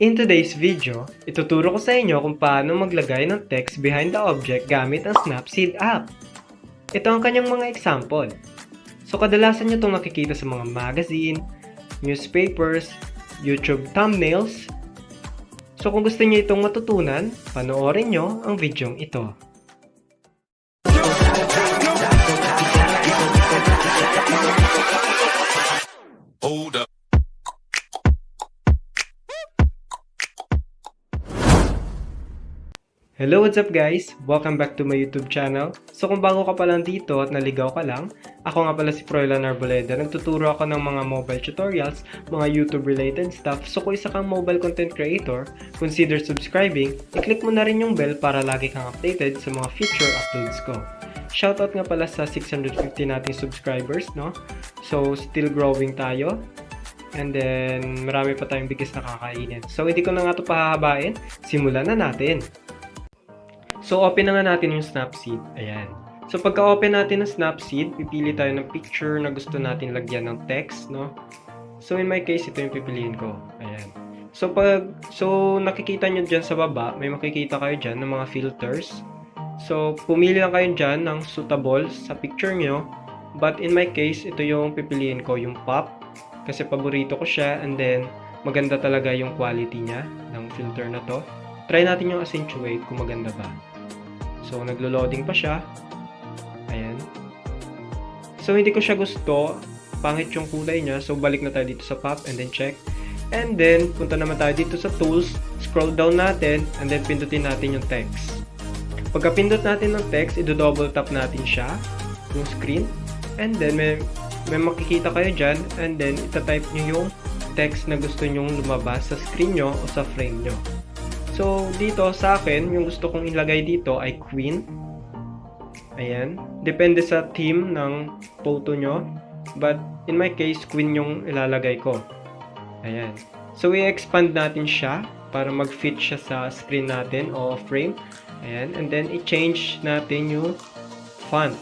In today's video, ituturo ko sa inyo kung paano maglagay ng text behind the object gamit ang Snapseed app. Ito ang kanyang mga example. So kadalasan nyo itong nakikita sa mga magazine, newspapers, YouTube thumbnails. So kung gusto niyo itong matutunan, panoorin nyo ang videong ito. Hold up. Hello, what's up guys? Welcome back to my YouTube channel. So kung bago ka pa lang dito at naligaw ka lang, ako nga pala si Froilan Arboleda. Nagtuturo ako ng mga mobile tutorials, mga YouTube related stuff. So kung isa kang mobile content creator, consider subscribing. I-click mo na rin yung bell para lagi kang updated sa mga future uploads ko. Shoutout nga pala sa 650 nating subscribers, no? So still growing tayo. And then marami pa tayong bigas na kakainin. So hindi ko na nga ito pahahabain. Simulan na natin. So, open na nga natin yung Snapseed. Ayan. So, pagka-open natin ng Snapseed, pipili tayo ng picture na gusto natin lagyan ng text, no? So, in my case, ito yung pipiliin ko. Ayan. So, nakikita nyo dyan sa baba, may makikita kayo dyan ng mga filters. So, pumili lang kayo dyan ng suitable sa picture nyo. But in my case, ito yung pipiliin ko, yung pop. Kasi paborito ko siya, and then, maganda talaga yung quality niya ng filter na to. Try natin yung accentuate kung maganda ba. So, naglo-loading pa siya. Ayan. So, hindi ko siya gusto. Pangit yung kulay niya. So, balik na tayo dito sa pop and then check. And then, punta naman tayo dito sa tools. Scroll down natin and then pindutin natin yung text. Pagka pindot natin ng text, i-double tap natin siya. Yung screen. And then, may makikita kayo dyan. And then, itatype nyo yung text na gusto nyong lumabas sa screen nyo o sa frame nyo. So, dito sa akin, yung gusto kong ilagay dito ay queen. Ayan. Depende sa theme ng photo nyo. But, in my case, queen yung ilalagay ko. Ayan. So, i-expand natin siya para mag-fit siya sa screen natin o frame. Ayan. And then, i-change natin yung font.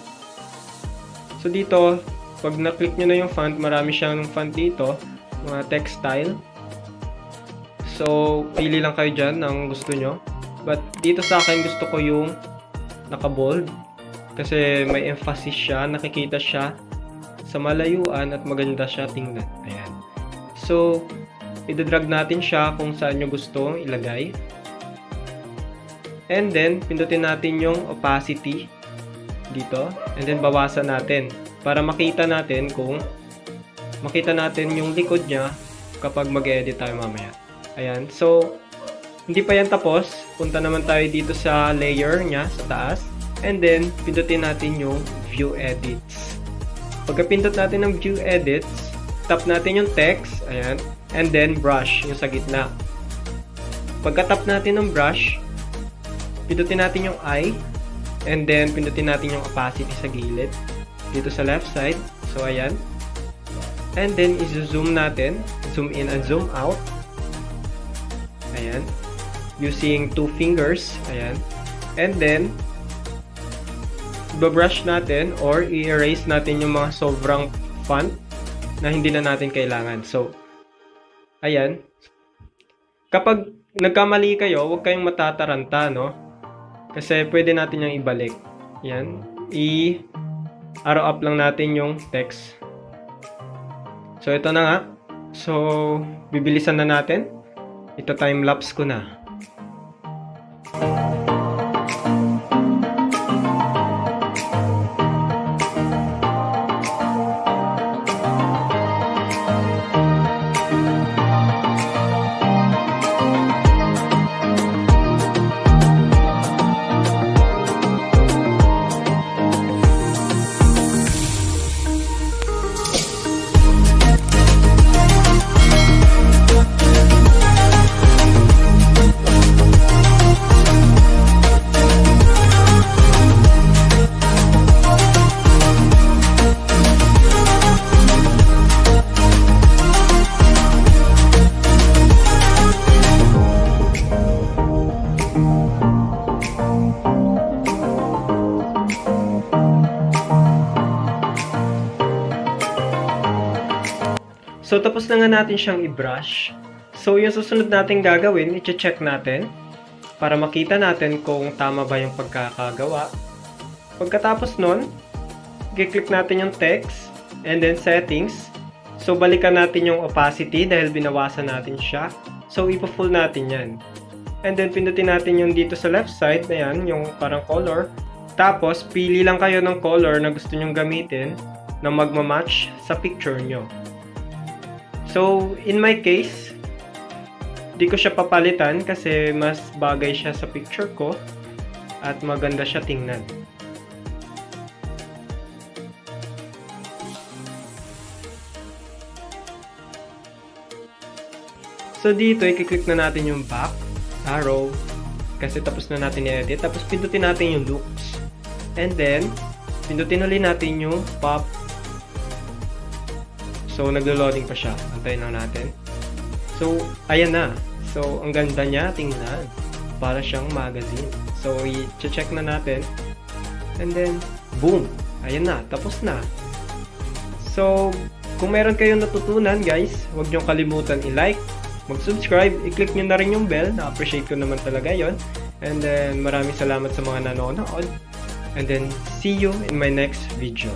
So, dito, pag na-click nyo na yung font, marami siyang font dito. Mga text style. So, pili lang kayo dyan ng gusto nyo. But, dito sa akin, gusto ko yung naka-bold. Kasi may emphasis siya, nakikita siya sa malayuan at maganda siya tingnan. Ayan. So, i-drag natin siya kung saan nyo gusto ilagay. And then, pindutin natin yung opacity dito. And then, bawasan natin. Para makita natin yung likod niya kapag mag-edit tayo mamaya. Ayan. So, hindi pa yan tapos. Punta naman tayo dito sa layer niya sa taas. And then, pindutin natin yung view edits. Pagka pindot natin ng view edits, tap natin yung text. Ayan. And then, brush yung sa gitna. Pagka tap natin ng brush, pindutin natin yung eye. And then, pindutin natin yung opacity sa gilid. Dito sa left side. So, ayan. And then, i-zoom natin. Zoom in and zoom out. Ayan. Using 2 fingers. Ayan. And then, i-brush natin or i-erase natin yung mga sobrang font na hindi na natin kailangan. So, ayan. Kapag nagkamali kayo, huwag kayong matataranta, no? Kasi pwede natin yung ibalik. Ayan. I-arrow up lang natin yung text. So, ito na nga. So, bibilisan na natin. Ito time-lapse ko na. So, tapos na nga natin siyang i-brush. So, yung susunod natin gagawin, i-check natin para makita natin kung tama ba yung pagkakagawa. Pagkatapos nun, i-click natin yung text and then settings. So, balikan natin yung opacity dahil binawasan natin siya. So, ipo-full natin yan. And then, pindutin natin yung dito sa left side na yan, yung parang color. Tapos, pili lang kayo ng color na gusto nyong gamitin na magmamatch sa picture nyo. So, in my case, di ko siya papalitan kasi mas bagay siya sa picture ko at maganda siya tingnan. So, dito, i-click na natin yung back arrow kasi tapos na natin i-edit. Tapos, pindutin natin yung looks. And then, pindutin ulit natin yung pop. So, naglo-loading pa siya. Antayin lang natin. So, ayan na. So, ang ganda niya, tingnan. Para siyang magazine. So, i-check na natin. And then, boom! Ayan na. Tapos na. So, kung meron kayong natutunan, guys, huwag niyong kalimutan i-like, mag-subscribe, i-click nyo na rin yung bell. Na-appreciate ko naman talaga yon. And then, maraming salamat sa mga nanonood. And then, see you in my next video.